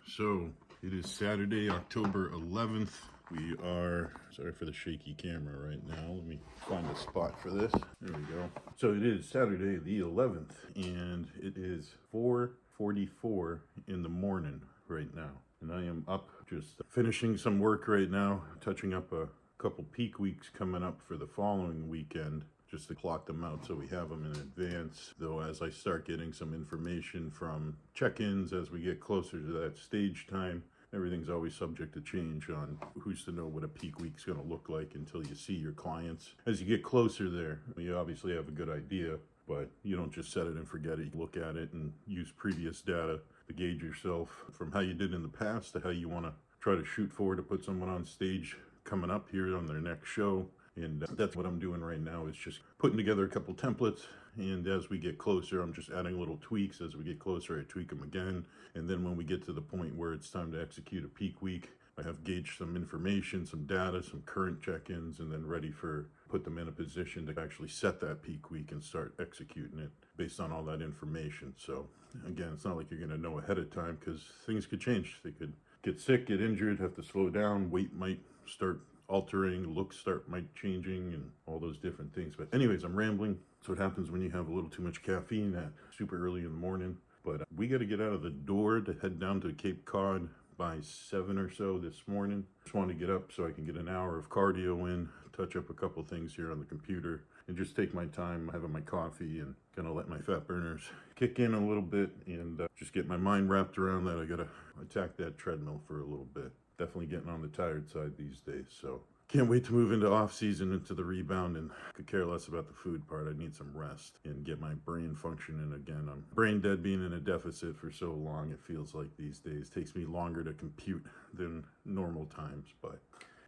So it is Saturday, October 11th. We are, sorry for the shaky camera right now. Let me find a spot for this. There we go. So it is Saturday the 11th and it is 4:44 in the morning right now. And I am up just finishing some work right now, touching up a couple peak weeks coming up for the following weekend, just to plot them out so we have them in advance. Though as I start getting some information from check-ins as we get closer to that stage time, everything's always subject to change on who's to know what a peak week's going to look like until you see your clients. As you get closer there, you obviously have a good idea, but you don't just set it and forget it. You look at it and use previous data to gauge yourself from how you did in the past to how you want to try to shoot forward to put someone on stage coming up here on their next show. And that's what I'm doing right now, is just putting together a couple templates, and as we get closer I'm just adding little tweaks. As we get closer I tweak them again, and then when we get to the point where it's time to execute a peak week, I have gauged some information, some data, some current check-ins, and then ready for put them in a position to actually set that peak week and start executing it based on all that information. So again, it's not like you're going to know ahead of time, because things could change. They could get sick, get injured, have to slow down, weight might start altering, looks might changing, and all those different things. But anyways, I'm rambling. That's what happens when you have a little too much caffeine at super early in the morning. But we got to get out of the door to head down to Cape Cod by 7 or so this morning. Just want to get up so I can get an hour of cardio in, touch up a couple things here on the computer, and just take my time having my coffee and kind of let my fat burners kick in a little bit, and just get my mind wrapped around that I got to attack that treadmill for a little bit. Definitely getting on the tired side these days, so can't wait to move into off season, into the rebound, and could care less about the food part. I need some rest and get my brain functioning again. I'm brain dead, being in a deficit for so long. It feels like these days it takes me longer to compute than normal times. But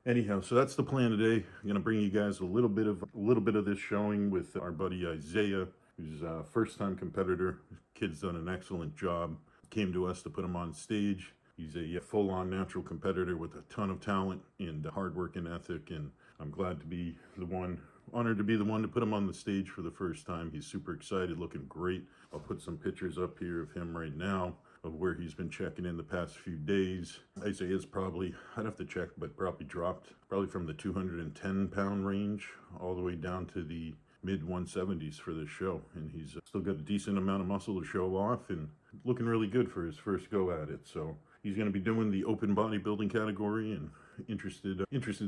anyhow, so that's the plan today. I'm gonna bring you guys a little bit of this showing with our buddy Isaiah, who's a first-time competitor. Kid's done an excellent job. Came to us to put him on stage. He's a full-on natural competitor with a ton of talent and hard work and ethic, and I'm glad to be the one, honored to be the one to put him on the stage for the first time. He's super excited, looking great. I'll put some pictures up here of him right now of where he's been checking in the past few days. Isaiah's probably, I'd have to check, but probably dropped from the 210-pound range all the way down to the mid 170s for this show, and he's still got a decent amount of muscle to show off and looking really good for his first go at it. So he's going to be doing the open bodybuilding category, and interested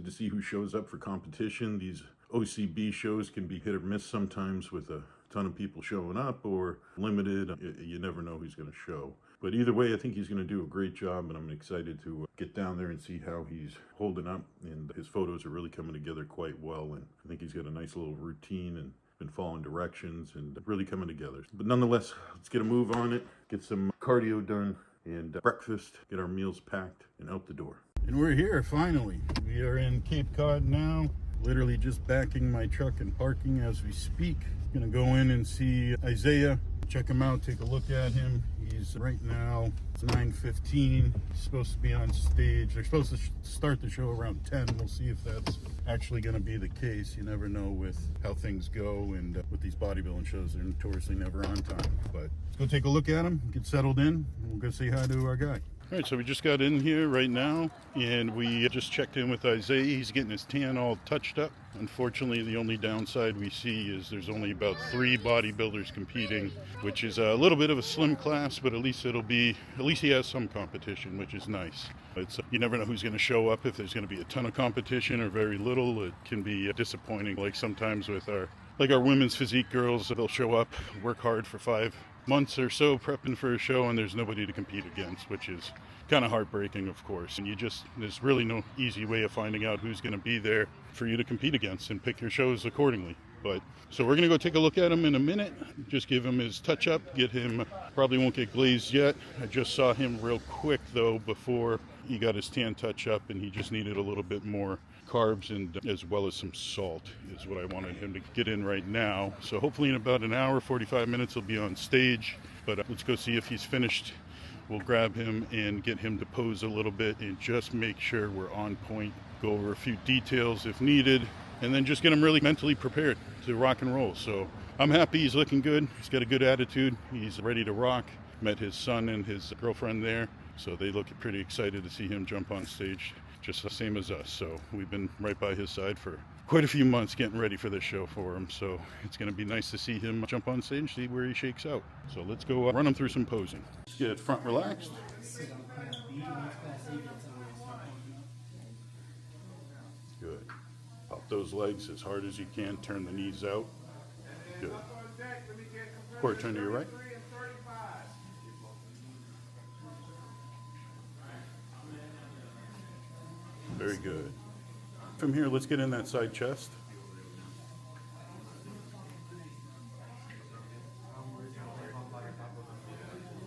to see who shows up for competition. These OCB shows can be hit or miss sometimes with a ton of people showing up, or limited. You never know who's going to show. But either way, I think he's going to do a great job, and I'm excited to get down there and see how he's holding up. And his photos are really coming together quite well, and I think he's got a nice little routine and been following directions and really coming together. But nonetheless, let's get a move on it, get some cardio done, and breakfast, get our meals packed, and out the door. And we're here finally. We are in Cape Cod now, literally just backing my truck and parking as we speak. Gonna go in and see Isaiah, check him out, take a look at him. He's right now, it's 9:15. He's supposed to be on stage. They're supposed to start the show around 10. We'll see if that's actually going to be the case. You never know with how things go, and with these bodybuilding shows, they're notoriously never on time. But let's go take a look at him, get settled in, and we'll go say hi to our guy. All right, so we just got in here right now, and we just checked in with Isaiah. He's getting his tan all touched up. Unfortunately, the only downside we see is there's only about 3 bodybuilders competing, which is a little bit of a slim class, but at least he has some competition, which is nice. You never know who's going to show up, if there's going to be a ton of competition or very little. It can be disappointing, like sometimes with our women's physique girls. They'll show up, work hard for 5 months or so prepping for a show, and there's nobody to compete against, which is kind of heartbreaking, of course. And there's really no easy way of finding out who's going to be there for you to compete against and pick your shows accordingly. But so we're going to go take a look at him in a minute, just give him his touch up, get him, probably won't get glazed yet. I just saw him real quick though before he got his tan touch up, and he just needed a little bit more carbs, and as well as some salt is what I wanted him to get in right now. So hopefully in about an hour, 45 minutes, he'll be on stage. But let's go see if he's finished. We'll grab him and get him to pose a little bit and just make sure we're on point, go over a few details if needed, and then just get him really mentally prepared to rock and roll. So I'm happy. He's looking good. He's got a good attitude. He's ready to rock. Met his son and his girlfriend there. So they look pretty excited to see him jump on stage, just the same as us. So we've been right by his side for quite a few months getting ready for this show for him. So it's going to be nice to see him jump on stage, see where he shakes out. So let's go run him through some posing. Let's get front relaxed. Good. Pop those legs as hard as you can. Turn the knees out. Good. Core turn to your right. Very good. From here, let's get in that side chest.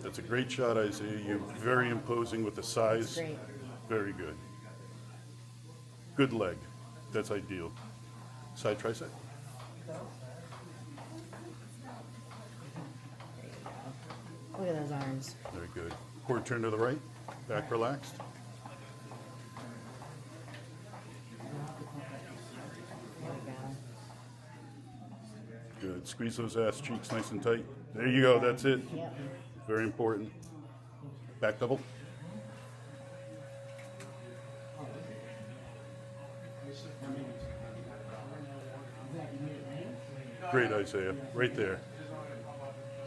That's a great shot, Isaiah. You're very imposing with the size. Great. Very good. Good leg. That's ideal. Side tricep. Look at those arms. Very good. Core turn to the right. Back relaxed. There we go. Good. Squeeze those ass cheeks nice and tight. There you go. That's it. Yep. Very important. Back double. Great, Isaiah. Right there.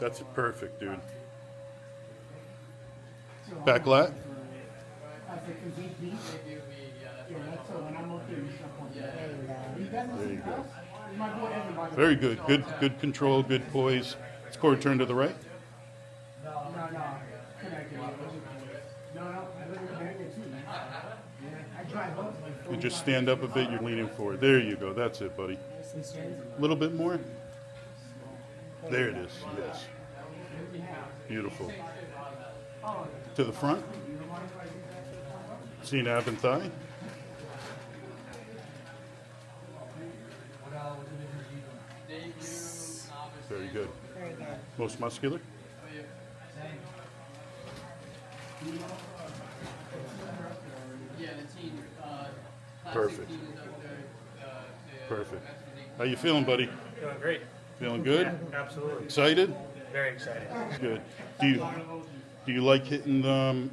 That's perfect, dude. Back lat. There you go. Very good. Good control, good poise. Let's core turn to the right. You just stand up a bit, you're leaning forward. There you go. That's it, buddy. A little bit more. There it is. Yes. Beautiful. To the front. See an ab and thigh. Very good. Very good. Most muscular. Perfect. Perfect. How you feeling, buddy? Feeling great. Feeling good? Yeah, absolutely. Excited? Very excited. Good. Do you like hitting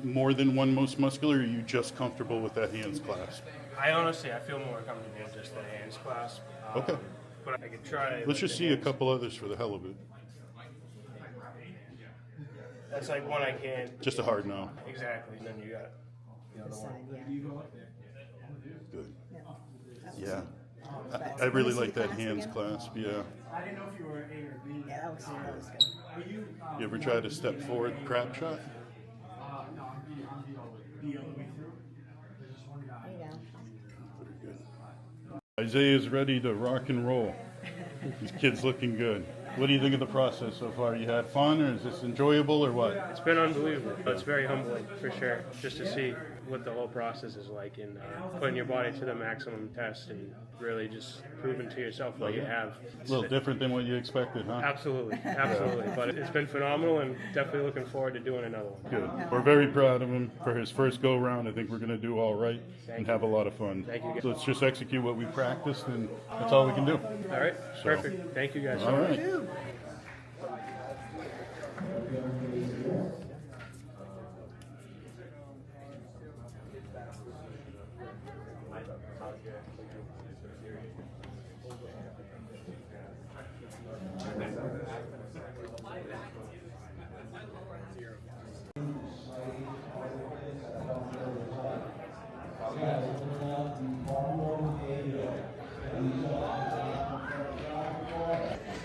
more than one most muscular, or are you just comfortable with that hands clasp? I feel more comfortable with just the hands clasp. Okay. But I could try. Let's just see a couple others for the hell of it. That's like one I can't. Just a hard no. Exactly. And then you got the other Side, one. yeah. Good. Yeah. Yeah. I really like that hands clasp. Yeah. I didn't know if you were A or B. Yeah, that was good. Were you? You ever try to step forward crab shot? No, I'm B all the way through. There's just one guy. There you go. Pretty good. Isaiah's ready to rock and roll. These kids looking good. What do you think of the process so far? You had fun, or is this enjoyable, or what? It's been unbelievable. It's very humbling, for sure, just to see what the whole process is like and putting your body to the maximum test and really just proving to yourself what you have. A little different than what you expected, huh? Absolutely, absolutely. But it's been phenomenal and definitely looking forward to doing another one. Good. We're very proud of him for his first go round. I think we're going to do all right and have a lot of fun. Thank you, guys. So let's just execute what we practiced, and that's all we can do. All right, perfect. Thank you guys so All much. right.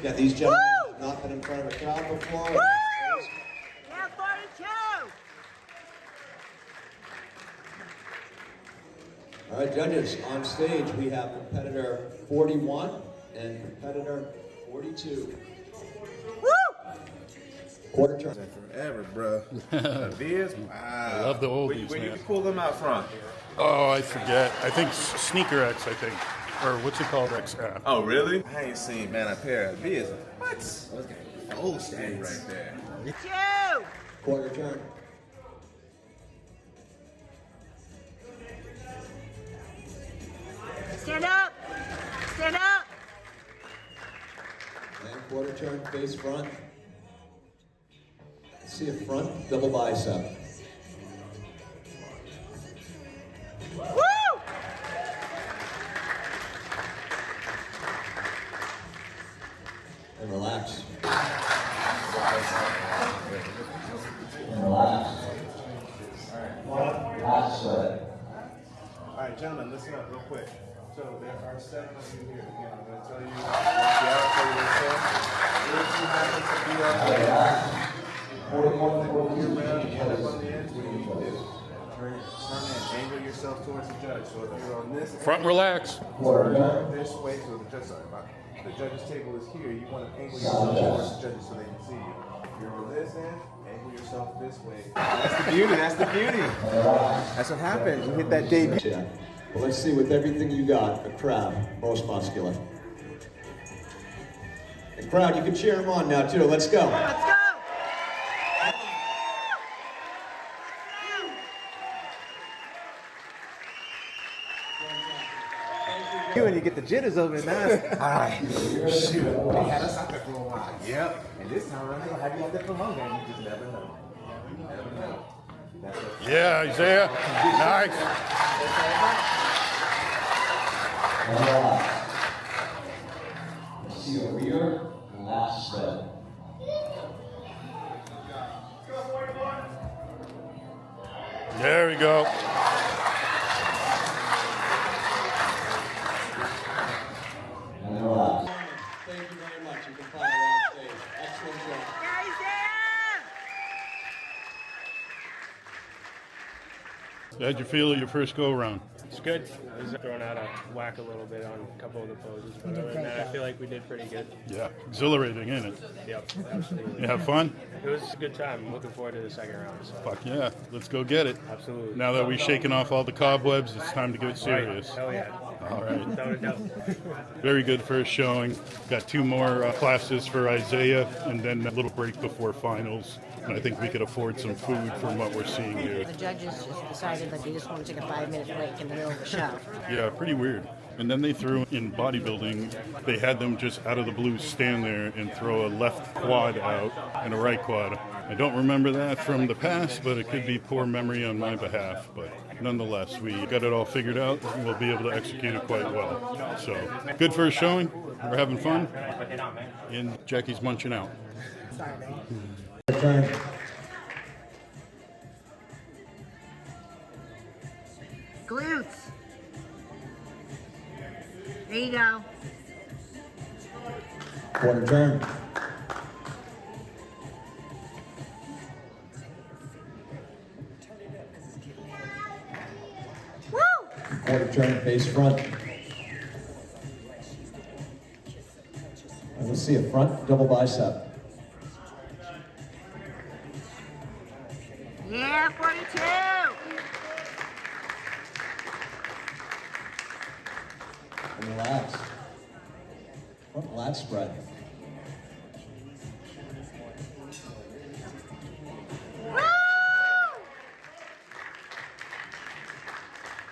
Yeah, these gentlemen have not been in front of a crowd before. Now 42! All right, judges, on stage we have competitor 41 and competitor 42. Woo! Quarter turn. Forever, bro. Biz? Wow. I love the oldies, Where you man. can pull them out from? Oh, I forget. I think Sneaker X, I think. Or what's it called? X app. Oh, really? I ain't seen, man, a pair of Biz. What? Those got old state right there. 2! Quarter turn. Stand up! Stand up! And quarter turn, face front. Let's see a front double bicep. All right, gentlemen, listen up real quick. So there are 7 of you here. Again, I'm going to tell you, once you out for yourself, if you happen to be on the around and end up on the end, what do you need to do? Turn and angle yourself towards the judge. So if you're on this Front relax. this way, so the judge's table is here, you want to angle yourself towards the judges so they can see you. If you're on this end, angle yourself this way. That's the beauty, that's the beauty. That's what happens. You hit that debut. Yeah. Well, let's see with everything you got, the crowd, most muscular. The crowd, you can cheer them on now too. Let's go. Let's go. When you get the jitters over it now, alright, shoot, they had us out there for a while. Yep. And this time around, they'll have you out there for longer, and you just never know. You never know. That's what Yeah, Isaiah. Nice. See a rear last spread. There we go. And relax. Thank you very much. You can follow on stage. Excellent job. Guys, How'd you feel at your first go around? It's good. I was thrown out of whack a little bit on a couple of the poses, but other than that, I feel like we did pretty good. Yeah, exhilarating, ain't it? Yep, absolutely. You have fun? It was a good time. I'm looking forward to the second round. So. Fuck yeah, let's go get it. Absolutely. Now that we've shaken off all the cobwebs, it's time to get serious. Hell yeah. All right. Without a doubt. Very good first showing. Got 2 more classes for Isaiah, and then a little break before finals. And I think we could afford some food from what we're seeing here. The judges just decided that they just want to take a 5-minute break in the middle of the show. Yeah, pretty weird. And then they threw in bodybuilding, they had them just out of the blue stand there and throw a left quad out and a right quad. I don't remember that from the past, but it could be poor memory on my behalf. But nonetheless, we got it all figured out. We'll be able to execute it quite well. So, good first showing. We're having fun. And Jackie's munching out. Turn. glutes. There you go. Quarter turn. Woo! Quarter turn, face front. And let's see a front double bicep. Yeah, 42. And relax. Front lat spread. Woo!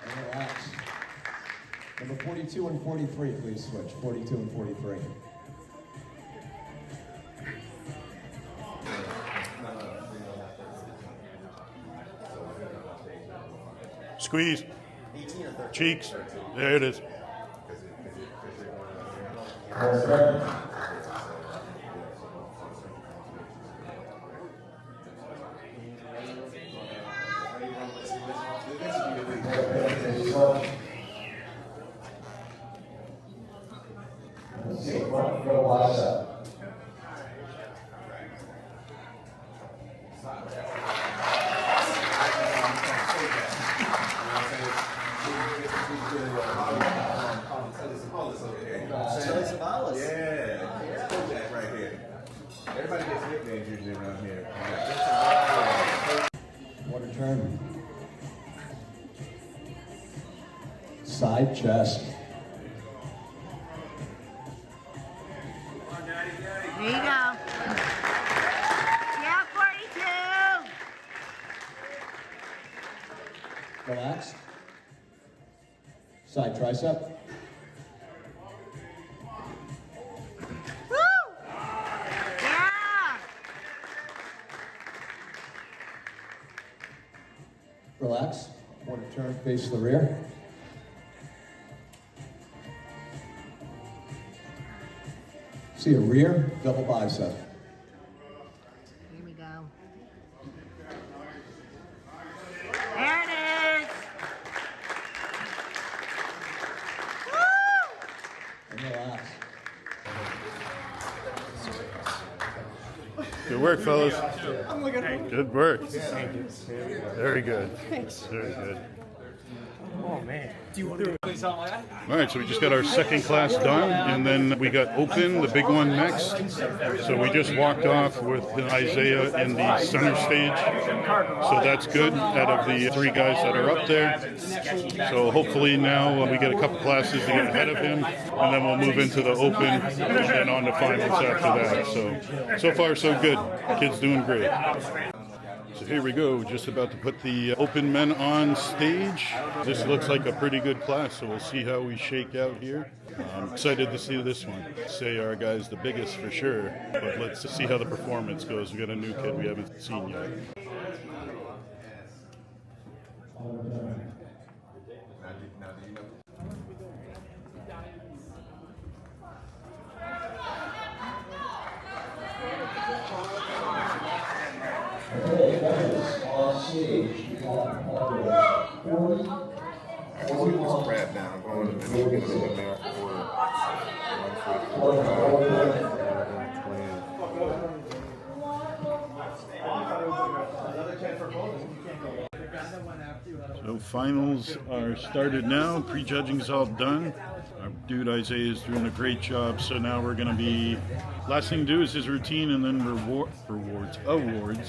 And relax. Number 42 and 43, please switch. 42 and 43. Squeeze. Cheeks. There it is. Everybody gets nicknames usually around here. Quarter turn. Side chest. There you go. Yeah, 42. Relax. Side tricep. Woo! Yeah. Relax. Quarter turn, face the rear. See a rear double bicep. Here we go. There it Good work, fellas. Good work. Very good. Very good. Oh man. All right, so we just got our second class done, and then we got open, the big one next. So we just walked off with Isaiah in the center stage. So that's good out of the 3 guys that are up there. So hopefully now we get a couple classes to get ahead of him, and then we'll move into the open and then on to finals after that. So far so good. Kid's doing great. So here we go, just about to put the open men on stage. This looks like a pretty good class, so we'll see how we shake out here. I'm excited to see this one. Say our guy's the biggest for sure, but let's see how the performance goes. We got a new kid we haven't seen yet. Wrap down, going to the So finals are started now. Prejudging's all done. Our dude Isaiah is doing a great job. So now we're going to be, last thing to do is his routine and then awards.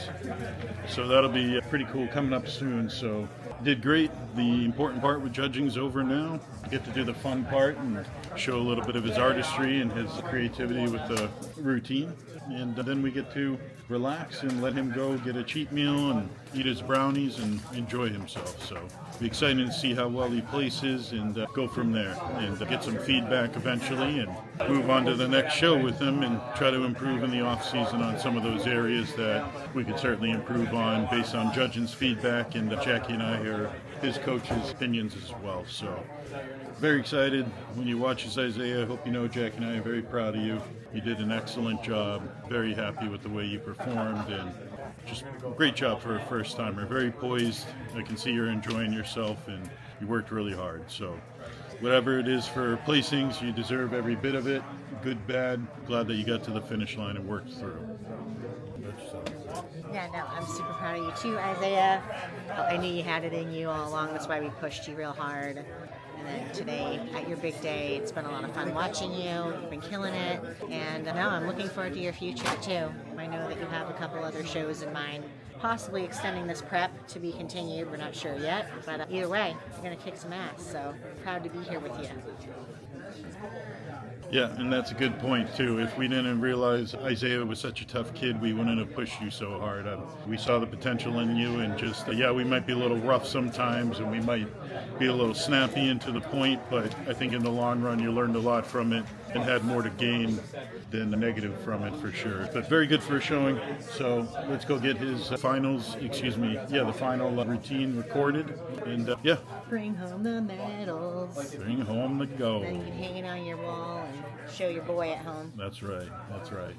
So that'll be pretty cool coming up soon. So did great. The important part with judging's over now. Get to do the fun part and show a little bit of his artistry and his creativity with the routine. And then we get to relax and let him go get a cheat meal and eat his brownies and enjoy himself. So it'll be exciting to see how well he places and go from there and get some feedback eventually and move on to the next show with him and try to improve in the off season on some of those areas that we could certainly improve on based on judging's feedback, and Jackie and I are his coach's opinions as well. So very excited. When you watch this, Isaiah, I hope you know Jackie and I are very proud of you. You did an excellent job. Very happy with the way you performed, and just great job for a first timer. Very poised. I can see you're enjoying yourself, and you worked really hard. So whatever it is for placings, you deserve every bit of it. Good, bad. Glad that you got to the finish line and worked through. Yeah, no, I'm super proud of you too, Isaiah. I knew you had it in you all along. That's why we pushed you real hard. And then today, at your big day, it's been a lot of fun watching you. You've been killing it. And now I'm looking forward to your future too. I know that you have a couple other shows in mind, possibly extending this prep to be continued. We're not sure yet. But either way, you're going to kick some ass. So proud to be here with you. Yeah, and that's a good point too. If we didn't realize Isaiah was such a tough kid, we wouldn't have pushed you so hard. We saw the potential in you, and just we might be a little rough sometimes, and we might be a little snappy and to the point, but I think in the long run you learned a lot from it and had more to gain than the negative from it for sure. But very good for showing. So let's go get his the final routine recorded, and Bring home the medals. bring home the gold. Then you can hang it on your wall and show your boy at home. That's right. That's right.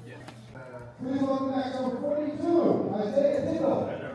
Please welcome back number 42, Isaiah Tito.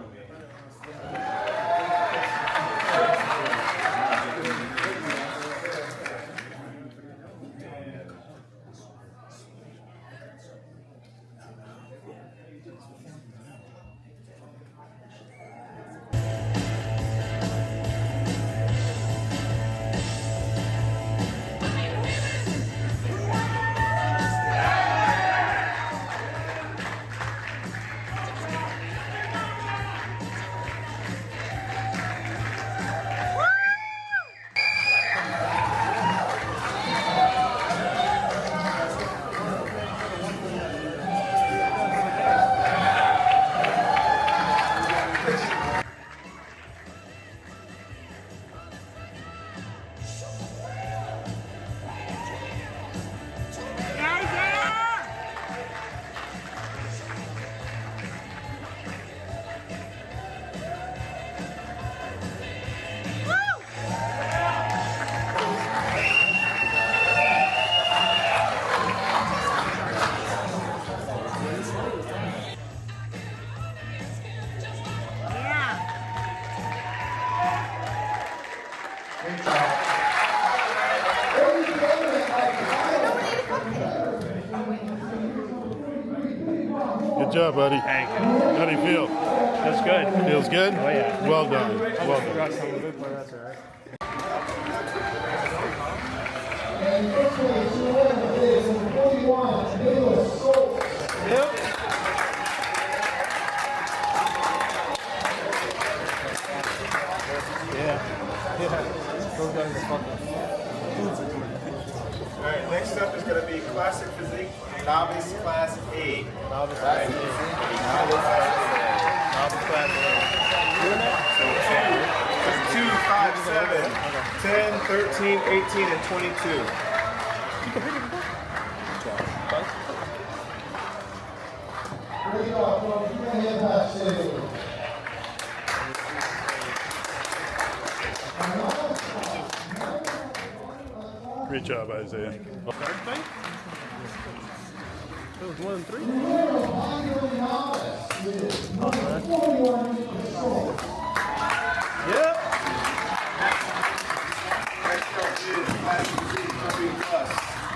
Good Good job, buddy. Thank you. How do you feel? That's good. Feels good? Oh, yeah. Well done. Well done. Forgot some of it, but that's all right. And first place, your winner is number 41, Nicholas Schultz. All right, next up is going to be Classic Physique Novice Class A. Novice Class A. Novice Class A. That's 2, 5, 7, 10, 13, 18, and 22. Great job, folks. You're going to head backstage. Great job, Isaiah. It was more than 3. Yep. Next up is Classic Physique W Plus.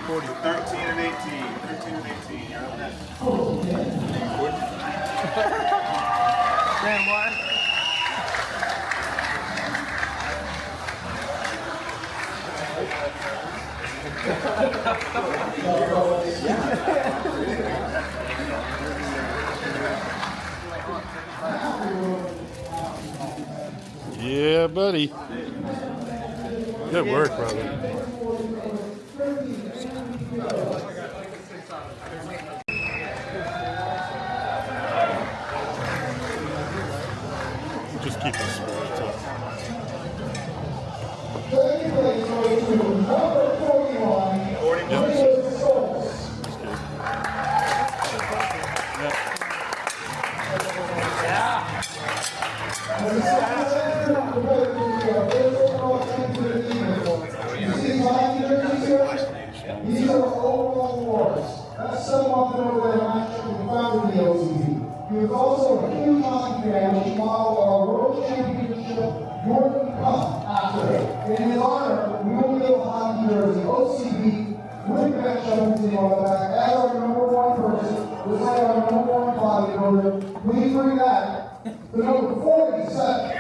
40, 13 and 18. 13 and 18. You're up next. Damn, why? Yeah, buddy. Good work, brother. Just keep the spirits up. Second place goes to number 41, Nicholas Schultz. That's good. These are overall awards. That's someone over there actually founded the OCB. He was also a huge hockey fan, which modeled our World Championship Jordan Cup after it. In his honor, we will give a hockey jersey, OCB, with that championship on the back, as our number 1 person, just like our number 1 bodybuilder. Please bring that to number 47.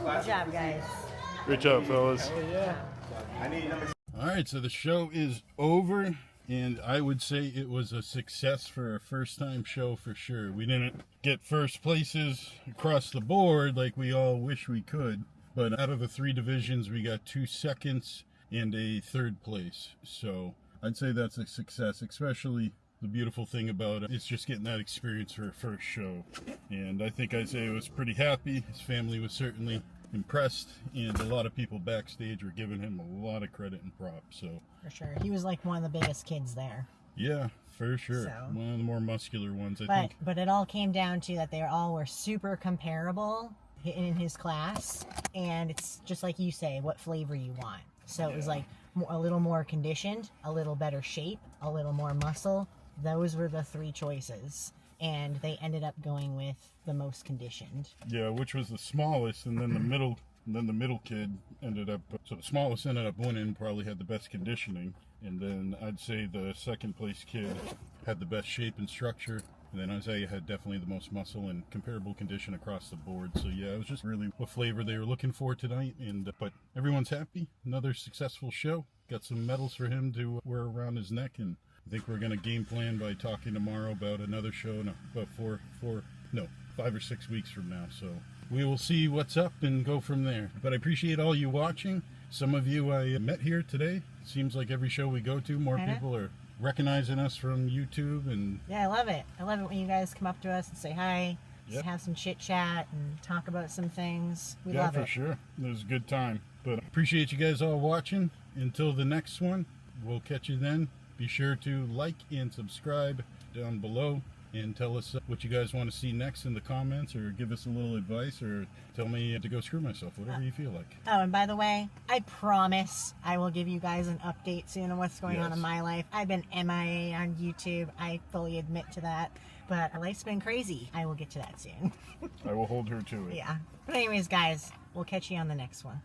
Good job, guys. Great job, fellas. I need number All right, so the show is over, and I would say it was a success for a first-time show for sure. We didn't get first places across the board like we all wish we could, but out of the 3 divisions, we got 2 seconds and a 3rd place. So I'd say that's a success, especially the beautiful thing about it. It's just getting that experience for a first show. And I think Isaiah was pretty happy. His family was certainly impressed, and a lot of people backstage were giving him a lot of credit and props. So For sure. He was like one of the biggest kids there. yeah, for sure. So- One of the more muscular ones, I But think. but it all came down to that they all were super comparable in his class, and it's just like you say, what flavor you want. So it was like a little more conditioned, a little better shape, a little more muscle. Those were the 3 choices, and they ended up going with the most conditioned. Yeah, which was the smallest, and then the middle. And then the middle kid ended up, so the smallest ended up winning, probably had the best conditioning. And then I'd say the 2nd place kid had the best shape and structure. And then Isaiah had definitely the most muscle and comparable condition across the board. So yeah, it was just really what flavor they were looking for tonight. But everyone's happy. Another successful show. Got some medals for him to wear around his neck. And I think we're going to game plan by talking tomorrow about another show in about 5 or 6 weeks from now. So we will see what's up and go from there. But I appreciate all you watching. Some of you I met here today. Seems like every show we go to, more people are recognizing us from YouTube. And Yeah, I love it. I love it when you guys come up to us and say hi, just have some chit chat and talk about some things. We yeah, love for it. sure. It was a good time. But appreciate you guys all watching. Until the next one, we'll catch you then. Be sure to like and subscribe down below and tell us what you guys want to see next in the comments, or give us a little advice, or tell me to go screw myself, whatever you feel like. Oh, and by the way, I promise I will give you guys an update soon on what's going on Yes. in my life. I've been MIA on YouTube. I fully admit to that. But life's been crazy. I will get to that soon. I will hold her to it. Yeah. But anyways, guys, we'll catch you on the next one.